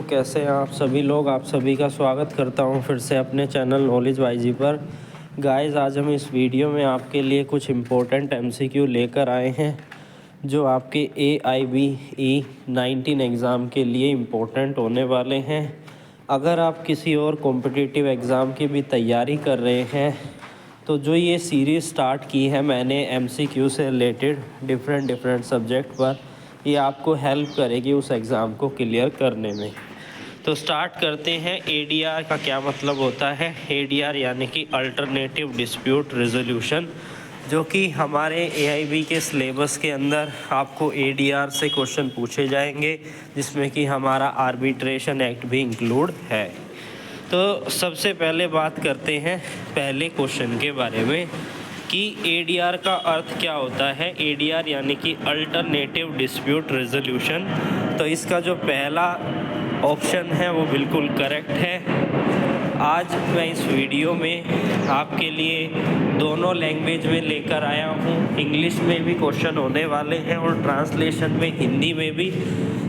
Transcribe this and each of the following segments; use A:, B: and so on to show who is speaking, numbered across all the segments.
A: कैसे हैं आप सभी लोग। आप सभी का स्वागत करता हूं फिर से अपने चैनल नॉलेज वाईजी पर। गाइस, आज हम इस वीडियो में आपके लिए कुछ इम्पोर्टेंट एमसीक्यू लेकर आए हैं जो आपके AIBE 19 एग्ज़ाम के लिए इम्पोर्टेंट होने वाले हैं। अगर आप किसी और कॉम्पिटिटिव एग्ज़ाम की भी तैयारी कर रहे हैं तो जो ये सीरीज़ स्टार्ट की है मैंने MCQ से रिलेटेड डिफरेंट सब्जेक्ट पर, ये आपको हेल्प करेगी उस एग्ज़ाम को क्लियर करने में। तो स्टार्ट करते हैं। ADR का क्या मतलब होता है। ADR यानी कि अल्टरनेटिव डिस्प्यूट रेजोल्यूशन, जो कि हमारे AIB के सिलेबस के अंदर आपको ADR से क्वेश्चन पूछे जाएंगे, जिसमें कि हमारा आर्बिट्रेशन एक्ट भी इंक्लूड है। तो सबसे पहले बात करते हैं पहले क्वेश्चन के बारे में कि ADR का अर्थ क्या होता है। ADR यानी कि अल्टरनेटिव डिस्प्यूट रेजोल्यूशन। तो इसका जो पहला ऑप्शन है वो बिल्कुल करेक्ट है। आज मैं इस वीडियो में आपके लिए दोनों लैंग्वेज में लेकर आया हूँ। इंग्लिश में भी क्वेश्चन होने वाले हैं और ट्रांसलेशन में हिंदी में भी,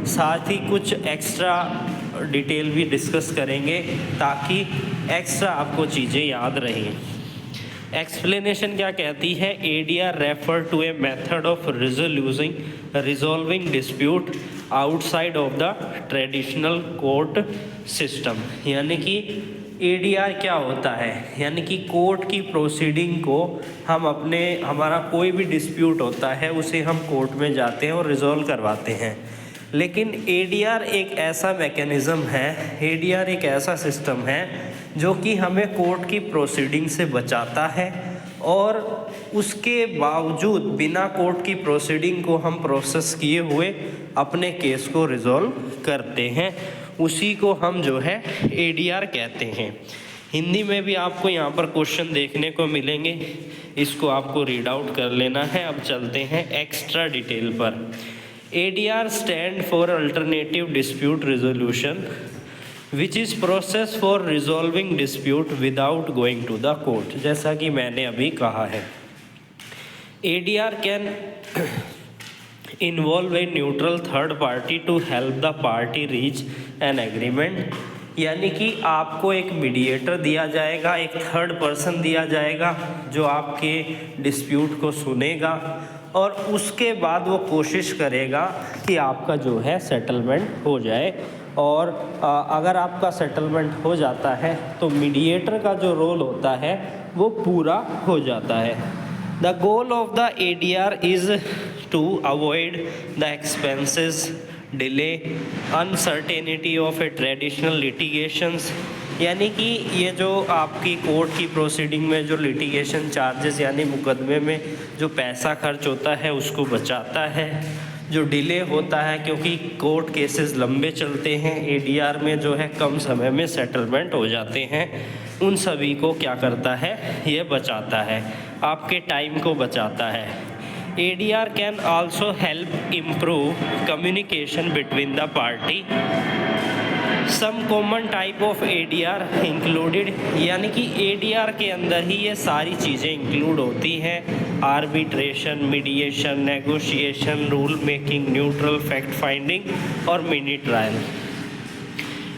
A: साथ ही कुछ एक्स्ट्रा डिटेल भी डिस्कस करेंगे ताकि एक्स्ट्रा आपको चीज़ें याद रहें। एक्सप्लेनेशन क्या कहती है। ADR refer to a method of resolving dispute outside of the traditional court system. यानी कि ADR क्या होता है, यानी कि कोर्ट की प्रोसीडिंग को हम हमारा कोई भी डिस्प्यूट होता है उसे हम कोर्ट में जाते हैं और रिजॉल्व करवाते हैं। लेकिन ADR एक ऐसा मैकेनिज़्म है, ADR एक ऐसा सिस्टम है जो कि हमें कोर्ट की प्रोसीडिंग से बचाता है, और उसके बावजूद बिना कोर्ट की प्रोसीडिंग को हम प्रोसेस किए हुए अपने केस को रिजॉल्व करते हैं। उसी को हम जो है ADR कहते हैं। हिंदी में भी आपको यहाँ पर क्वेश्चन देखने को मिलेंगे, इसको आपको रीड आउट कर लेना है। अब चलते हैं एक्स्ट्रा डिटेल पर। ADR stand for alternative dispute resolution which is process for resolving dispute without going to the court. जैसा कि मैंने अभी कहा है, ADR can involve a neutral third party to help the party reach an agreement. यानी कि आपको एक मीडिएटर दिया जाएगा, एक थर्ड पर्सन दिया जाएगा जो आपके डिस्प्यूट को सुनेगा और उसके बाद वो कोशिश करेगा कि आपका जो है सेटलमेंट हो जाए। और अगर आपका सेटलमेंट हो जाता है तो मीडिएटर का जो रोल होता है वो पूरा हो जाता है। The goal of the ADR is to avoid the expenses, delay, uncertainty of a traditional litigations. यानी कि ये जो आपकी कोर्ट की प्रोसीडिंग में जो लिटिगेशन चार्जेस यानी मुकदमे में जो पैसा खर्च होता है उसको बचाता है। जो डिले होता है, क्योंकि कोर्ट केसेस लंबे चलते हैं, ADR में जो है कम समय में सेटलमेंट हो जाते हैं, उन सभी को क्या करता है, ये बचाता है, आपके टाइम को बचाता है। ADR can also help improve communication between the party. Some common type of ADR included. यानी कि ADR के अंदर ही ये सारी चीज़ें इंक्लूड होती हैं। Arbitration, mediation, negotiation, rule making, neutral fact finding और mini trial.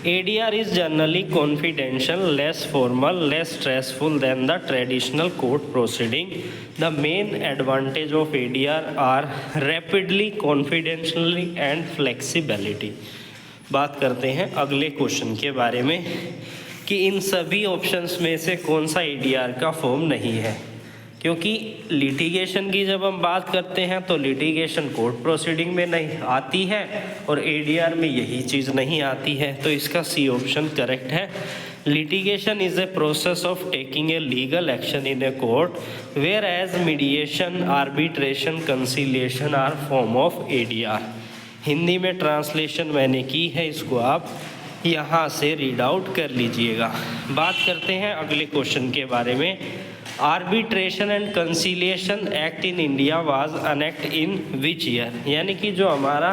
A: ADR is generally confidential, less formal, less stressful than the traditional court proceeding. The main advantage of ADR are rapidly, confidentially and flexibility. बात करते हैं अगले question के बारे में कि इन सभी ऑप्शंस में से कौन सा ADR का फॉर्म नहीं है। क्योंकि लिटिगेशन की जब हम बात करते हैं तो लिटिगेशन कोर्ट प्रोसीडिंग में नहीं आती है और ADR में यही चीज़ नहीं आती है, तो इसका C ऑप्शन करेक्ट है। Litigation is a process of taking a legal action in a court, where as mediation, arbitration, conciliation are form of ADR। Hindi में ट्रांसलेशन मैंने की है, इसको आप यहाँ से रीड आउट कर लीजिएगा। बात करते हैं अगले क्वेश्चन के बारे में। Arbitration and conciliation act in India was enact in which year. यानी कि जो हमारा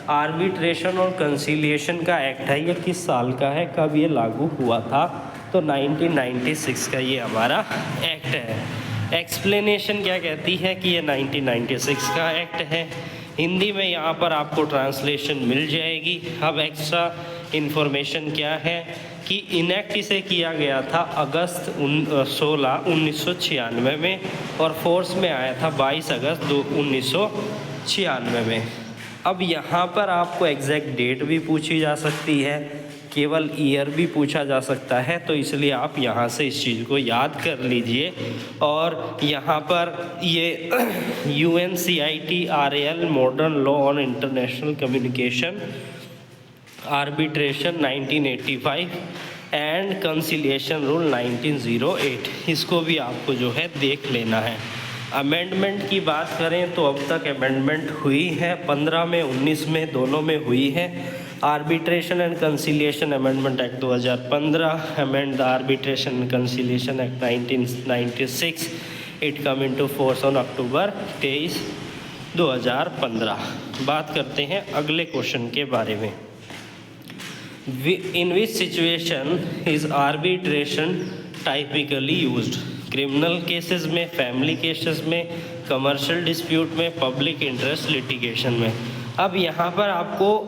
A: आर्बिट्रेशन और कंसीलिएशन का एक्ट है ये किस साल का है, कब ये लागू हुआ था, तो 1996 का ये हमारा एक्ट है। एक्सप्लेनेशन क्या कहती है कि ये 1996 का एक्ट है। हिंदी में यहाँ पर आपको ट्रांसलेशन मिल जाएगी। अब एक्स्ट्रा इंफॉर्मेशन क्या है कि इनेक्ट इसे किया गया था अगस्त 16 1996 में और फोर्स में आया था 22 अगस्त 1996 में। अब यहाँ पर आपको एग्जैक्ट डेट भी पूछी जा सकती है, केवल ईयर भी पूछा जा सकता है, तो इसलिए आप यहाँ से इस चीज़ को याद कर लीजिए। और यहाँ पर ये UNCITRAL modern law on international communication arbitration 1985 and conciliation rule 1908, इसको भी आपको जो है देख लेना है। अमेंडमेंट की बात करें तो अब तक अमेंडमेंट हुई है 15 में 19 में दोनों में हुई है। Arbitration and conciliation amendment act 2015, amend the arbitration and conciliation act 1996, it come into force on October 23, 2015। बात करते हैं अगले क्वेश्चन के बारे में। In which situation is arbitration typically used? Criminal cases में, फैमिली केसेस में, कमर्शियल डिस्प्यूट में, पब्लिक इंटरेस्ट लिटिगेशन में। अब यहाँ पर आपको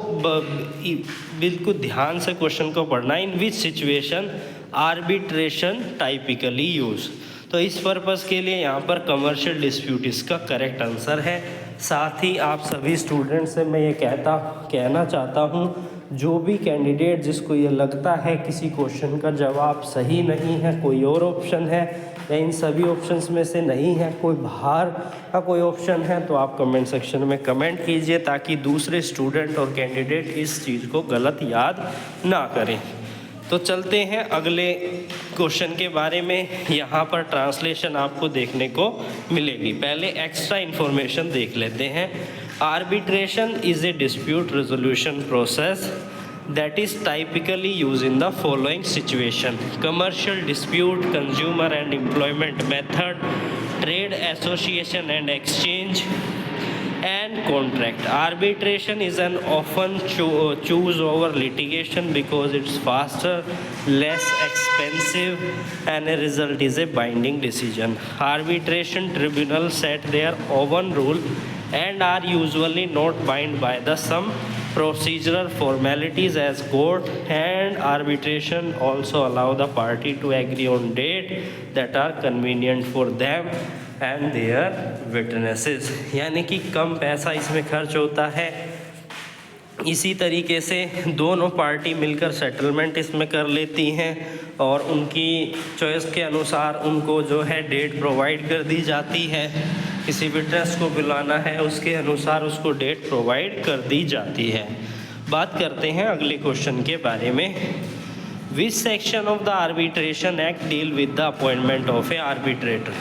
A: बिल्कुल ध्यान से क्वेश्चन को पढ़ना है। In which situation arbitration typically use, तो इस पर्पज़ के लिए यहाँ पर कमर्शियल डिस्प्यूट इसका करेक्ट आंसर है। साथ ही आप सभी स्टूडेंट से मैं ये कहना चाहता हूँ, जो भी कैंडिडेट जिसको ये लगता है किसी क्वेश्चन का जवाब सही नहीं है, कोई और ऑप्शन है या इन सभी ऑप्शंस में से नहीं है, कोई बाहर का कोई ऑप्शन है, तो आप कमेंट सेक्शन में कमेंट कीजिए ताकि दूसरे स्टूडेंट और कैंडिडेट इस चीज़ को गलत याद ना करें। तो चलते हैं अगले क्वेश्चन के बारे में। यहाँ पर ट्रांसलेशन आपको देखने को मिलेगी। पहले एक्स्ट्रा इन्फॉर्मेशन देख लेते हैं। Arbitration is a dispute resolution process that is typically used in the following situation: commercial dispute, consumer and employment method, trade association and exchange, and contract. Arbitration is an often choose over litigation because it's faster, less expensive, and a result is a binding decision. Arbitration tribunals set their own rule and are usually not bound by the some procedural formalities as court, and arbitration also allow the party to agree on date that are convenient for them and their witnesses। यानी कि कम पैसा इसमें खर्च होता है। इसी तरीके से दोनों पार्टी मिलकर सेटलमेंट इसमें कर लेती हैं और उनकी चॉइस के अनुसार उनको जो है डेट प्रोवाइड कर दी जाती है। किसी विटनेस को बुलाना है उसके अनुसार उसको डेट प्रोवाइड कर दी जाती है। बात करते हैं अगले क्वेश्चन के बारे में। Which section of the arbitration act deal with the appointment of A arbitrator,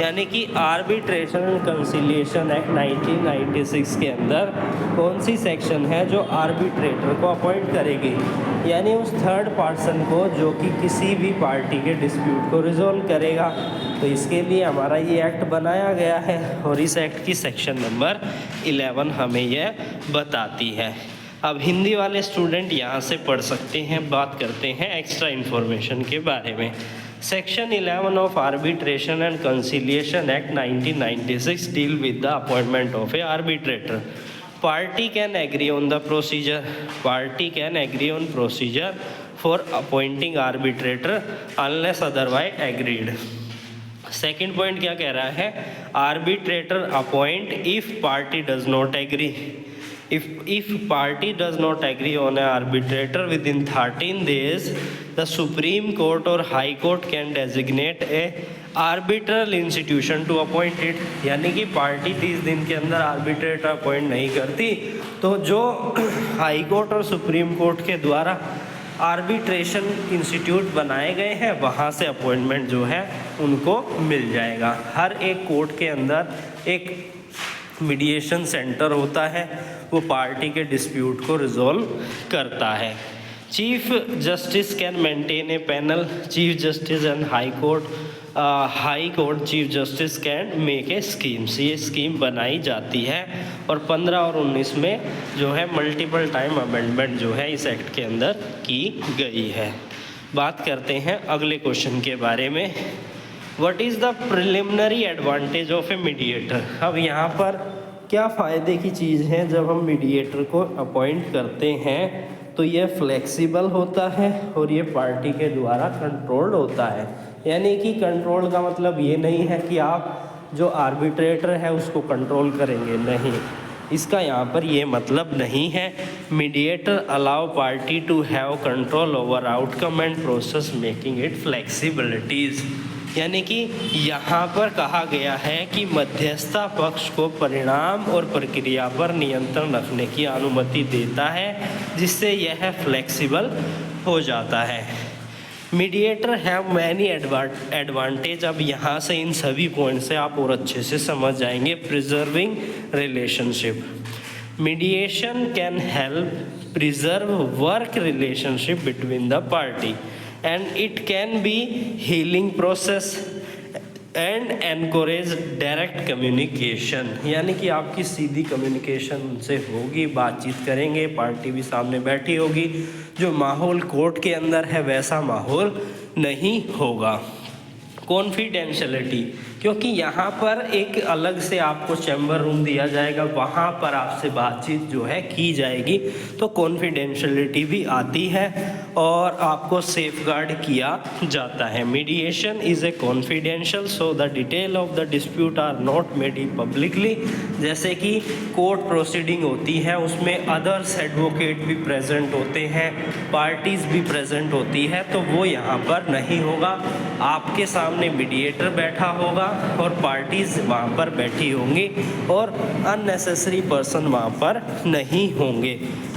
A: यानी कि आर्बिट्रेशन एंड कंसिलिएशन एक्ट 1996 के अंदर कौन सी सेक्शन है जो आर्बिट्रेटर को अपॉइंट करेगी, यानी उस थर्ड पर्सन को जो कि किसी भी पार्टी के डिस्प्यूट को रिजॉल्व करेगा। तो इसके लिए हमारा ये एक्ट बनाया गया है और इस एक्ट की सेक्शन नंबर 11 हमें यह बताती है। अब हिंदी वाले स्टूडेंट यहाँ से पढ़ सकते हैं। बात करते हैं एक्स्ट्रा इन्फॉर्मेशन के बारे में। Section 11 of arbitration and conciliation act 1996 deal with the appointment of A arbitrator. Party can agree on the procedure. Party can agree on procedure for appointing arbitrator unless otherwise agreed. Second point क्या कह रहा है? Arbitrator appoint if party does not agree. If party does not agree on an arbitrator within 13 days, the Supreme Court or High Court can designate a arbitral institution to appoint it। यानी कि party 30 दिन के अंदर arbitrator appoint नहीं करती तो जो high court और सुप्रीम कोर्ट के द्वारा आर्बिट्रेशन इंस्टीट्यूट बनाए गए हैं वहाँ से अपॉइंटमेंट जो है उनको मिल जाएगा। हर एक कोर्ट के अंदर एक मीडिएशन सेंटर होता है, वो पार्टी के डिस्प्यूट को रिजॉल्व करता है। Chief justice can maintain A panel. Chief justice and high court chief justice can make a schemes. ये स्कीम बनाई जाती है और 15 और 19 में जो है मल्टीपल टाइम अमेंडमेंट जो है इस एक्ट के अंदर की गई है। बात करते हैं अगले क्वेश्चन के बारे में। What is the preliminary advantage of a mediator. अब यहाँ पर क्या फ़ायदे की चीज़ है जब हम मीडिएटर को अपॉइंट करते हैं, तो ये फ्लेक्सिबल होता है और ये पार्टी के द्वारा कंट्रोल्ड होता है। यानी कि कंट्रोल का मतलब ये नहीं है कि आप जो आर्बिट्रेटर है उसको कंट्रोल करेंगे, नहीं, इसका यहाँ पर ये मतलब नहीं है। Mediator allow party to have control over outcome and process making it flexibilities. यानी कि यहाँ पर कहा गया है कि मध्यस्थता पक्ष को परिणाम और प्रक्रिया पर नियंत्रण रखने की अनुमति देता है, जिससे यह फ्लेक्सिबल हो जाता है। Mediator have many advantage. अब यहाँ से इन सभी पॉइंट से आप और अच्छे से समझ जाएंगे। Preserving relationship, mediation can help preserve work relationship between the party and it can be healing process and encourage direct communication. यानी कि आपकी सीधी कम्युनिकेशन से होगी, बातचीत करेंगे, पार्टी भी सामने बैठी होगी, जो माहौल कोर्ट के अंदर है वैसा माहौल नहीं होगा। कॉन्फिडेंशियलिटी, क्योंकि यहाँ पर एक अलग से आपको चैम्बर रूम दिया जाएगा, वहाँ पर आपसे बातचीत जो है की जाएगी, तो कॉन्फिडेंशियलिटी भी आती है और आपको सेफगार्ड किया जाता है। Mediation is a confidential so the detail of the dispute are not made publicly. जैसे कि कोर्ट प्रोसीडिंग होती है, उसमें अदर्स एडवोकेट भी प्रेजेंट होते हैं, पार्टीज़ भी प्रेजेंट होती है, तो वो यहाँ पर नहीं होगा। आपके सामने मीडिएटर बैठा होगा और पार्टीज़ वहाँ पर बैठी होंगी और अननेसेसरी पर्सन वहाँ पर नहीं होंगे।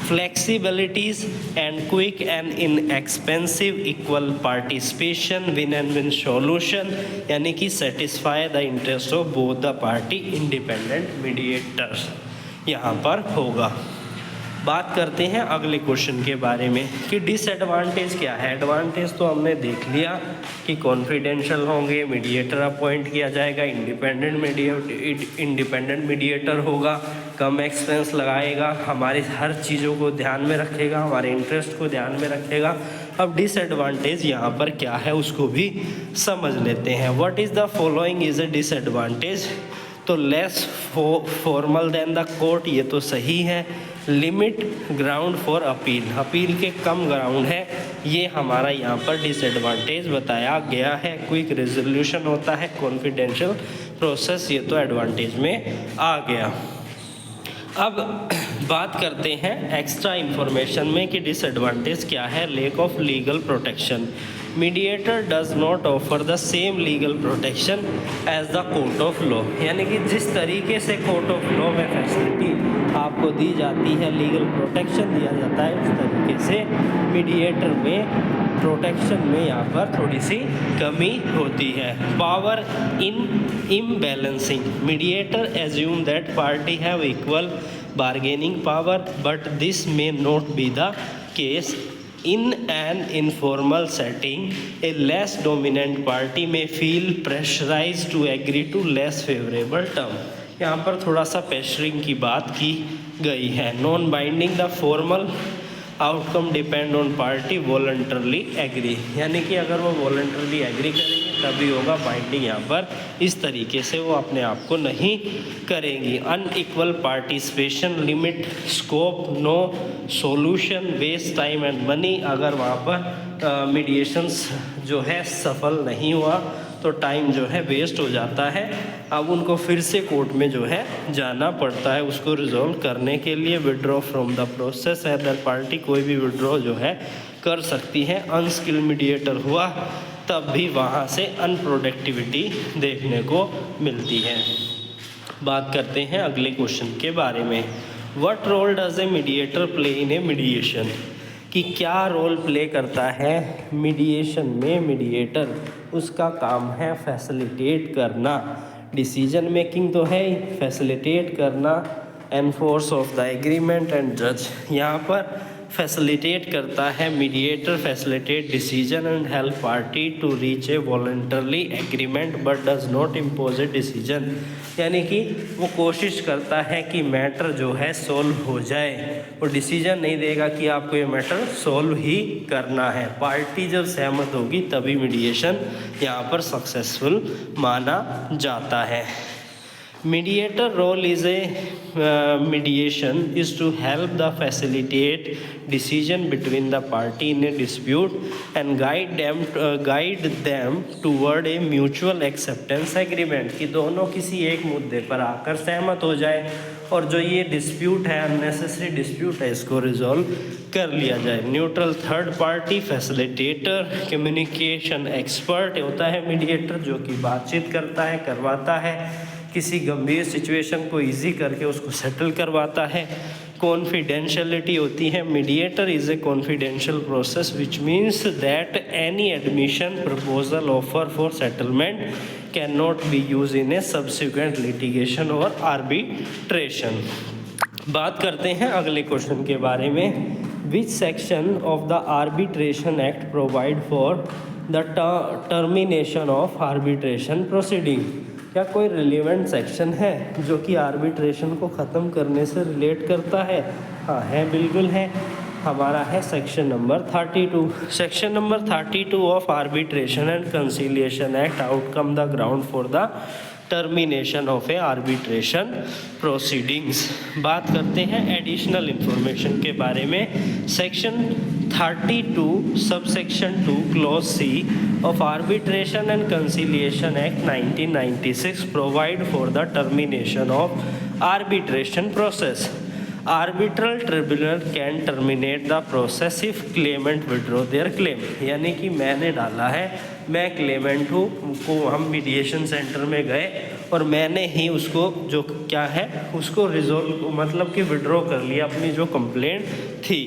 A: Flexibilities and quick and inexpensive equal participation win and win solution, यानी कि satisfy the interest of both the party independent mediators यहाँ पर होगा। बात करते हैं अगले क्वेश्चन के बारे में कि डिसएडवांटेज क्या है। एडवांटेज तो हमने देख लिया कि कॉन्फिडेंशियल होंगे, मीडिएटर अपॉइंट किया जाएगा, इंडिपेंडेंट मीडिएटर होगा, कम एक्सपेंस लगाएगा, हमारी हर चीज़ों को ध्यान में रखेगा, हमारे इंटरेस्ट को ध्यान में रखेगा। अब डिसएडवांटेज यहाँ पर क्या है उसको भी समझ लेते हैं। What is the following is a disadvantage. तो less formal than the court, ये तो सही है। लिमिट ग्राउंड फॉर अपील, अपील के कम ग्राउंड है, ये हमारा यहाँ पर डिसएडवांटेज बताया गया है। क्विक रेजोल्यूशन होता है, कॉन्फिडेंशियल प्रोसेस, ये तो एडवांटेज में आ गया। अब बात करते हैं एक्स्ट्रा इन्फॉर्मेशन में कि डिसएडवांटेज क्या है। Lack of legal protection, mediator does not offer the same legal protection as the court of law. यानी कि जिस तरीके से कोर्ट ऑफ लॉ में फैसिलिटी आपको दी जाती है, लीगल प्रोटेक्शन दिया जाता है, उस तरीके से मीडिएटर में प्रोटेक्शन में यहाँ पर थोड़ी सी कमी होती है। Power in imbalancing, mediator assume that party have equal bargaining power, but this may not be the case. In an informal setting, a less dominant party may feel pressurized to agree to less favorable term. यहाँ पर थोड़ा सा pressuring की बात की गई है। Non binding, the formal outcome depend on party voluntarily agree, यानी कि अगर वो वॉलंटरली एग्री करेंगे तभी होगा। बाइंडिंग यहाँ पर इस तरीके से वो अपने आप को नहीं करेंगी। Unequal participation, limit scope, no solution, waste time and money, अगर वहाँ पर मीडिएशंस जो है सफल नहीं हुआ तो टाइम जो है वेस्ट हो जाता है। अब उनको फिर से कोर्ट में जो है जाना पड़ता है उसको रिजॉल्व करने के लिए। Withdraw from the process, other party कोई भी विड्रॉ जो है कर सकती है। अनस्किल्ड मीडिएटर हुआ तब भी वहाँ से अनप्रोडक्टिविटी देखने को मिलती है। बात करते हैं अगले क्वेश्चन के बारे में। What role does a mediator play in a mediation, कि क्या रोल प्ले करता है मीडिएशन में मीडिएटर। उसका काम है फैसिलिटेट करना, डिसीजन मेकिंग तो है ही, फैसिलिटेट करना, enforce of the agreement and जज। यहाँ पर फैसिलिटेट करता है mediator, facilitate decision and help party to reach a voluntarily agreement but does not impose a decision. यानी कि वो कोशिश करता है कि मैटर जो है सोल्व हो जाए, वो डिसीजन नहीं देगा कि आपको ये मैटर सोल्व ही करना है। पार्टी जब सहमत होगी तभी मीडिएशन यहाँ पर सक्सेसफुल माना जाता है। Mediator role is a mediation is to help the facilitate decision between the party in a dispute and guide them toward a mutual acceptance agreement, कि दोनों किसी एक मुद्दे पर आकर सहमत हो जाए और जो ये डिस्प्यूट है, अननेसेसरी डिस्प्यूट है, इसको रिजॉल्व कर लिया जाए। Neutral third party facilitator, communication expert होता है मीडिएटर, जो कि बातचीत करता है, करवाता है, किसी गंभीर सिचुएशन को इजी करके उसको सेटल करवाता है। कॉन्फिडेंशियलिटी होती है, mediator is a confidential process which means that any admission proposal offer for settlement can not be use in A subsequent litigation और आर्बिट्रेशन। बात करते हैं अगले क्वेश्चन के बारे में। Which section of the arbitration act provide for the termination of arbitration proceeding? क्या कोई रिलेवेंट सेक्शन है जो कि आर्बिट्रेशन को ख़त्म करने से रिलेट करता है? हाँ है, बिल्कुल है। हमारा है section number 32। Section number 32 of arbitration and conciliation act outcome the ground for the termination of a arbitration proceedings. बात करते हैं एडिशनल इंफॉर्मेशन के बारे में। Section 32 subsection 2 clause C of Arbitration and Conciliation Act 1996 provide for the termination of arbitration process. Arbitral tribunal can terminate the process if claimant withdraw their claim। यानी कि मैंने डाला है, मैं क्लेमेंट हूँ, को हम मीडिएशन सेंटर में गए और मैंने ही उसको जो क्या है उसको रिजोल्व मतलब कि विड्रॉ कर लिया, अपनी जो कंप्लेंट थी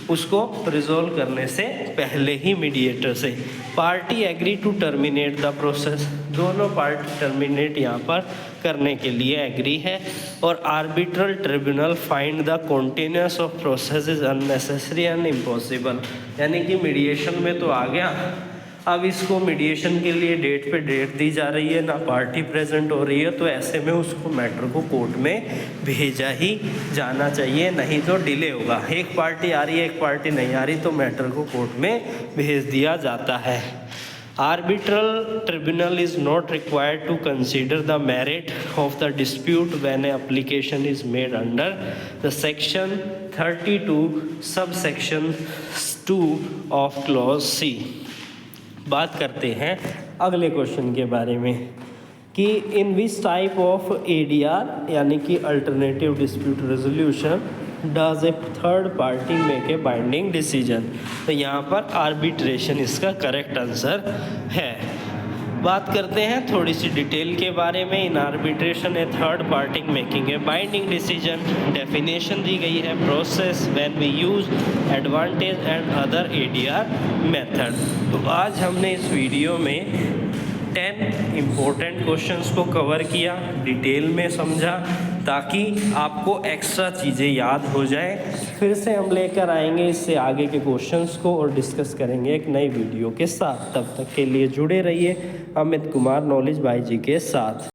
A: उसको रिजोल्व करने से पहले ही मीडिएटर से। Party agree to terminate the process, दोनों पार्टी टर्मिनेट यहाँ पर करने के लिए एग्री है। और arbitral tribunal find the continuous of process is unnecessary and impossible. यानी कि मीडिएशन में तो आ गया, अब इसको मीडिएशन के लिए डेट पे डेट दी जा रही है, ना पार्टी प्रेजेंट हो रही है, तो ऐसे में उसको मैटर को कोर्ट में भेजा ही जाना चाहिए, नहीं तो डिले होगा। एक पार्टी आ रही है, एक पार्टी नहीं आ रही, तो मैटर को कोर्ट में भेज दिया जाता है। Arbitral tribunal is not required to consider the merit of the dispute when an application is made under the section 32 subsection 2 of clause C। बात करते हैं अगले क्वेश्चन के बारे में कि इन विच टाइप ऑफ ADR यानी कि alternative dispute resolution does a third party make a binding decision. तो यहाँ पर आर्बिट्रेशन इसका करेक्ट आंसर है। बात करते हैं थोड़ी सी डिटेल के बारे में। In arbitration a third party making a binding decision. Definition दी गई है, process when we use advantage and other ADR method. तो आज हमने इस वीडियो में 10 इम्पोर्टेंट क्वेश्चंस को कवर किया, डिटेल में समझा, ताकि आपको एक्स्ट्रा चीज़ें याद हो जाए। फिर से हम लेकर आएंगे इससे आगे के क्वेश्चंस को और डिस्कस करेंगे एक नई वीडियो के साथ। तब तक के लिए जुड़े रहिए अमित कुमार नॉलेज भाई जी के साथ।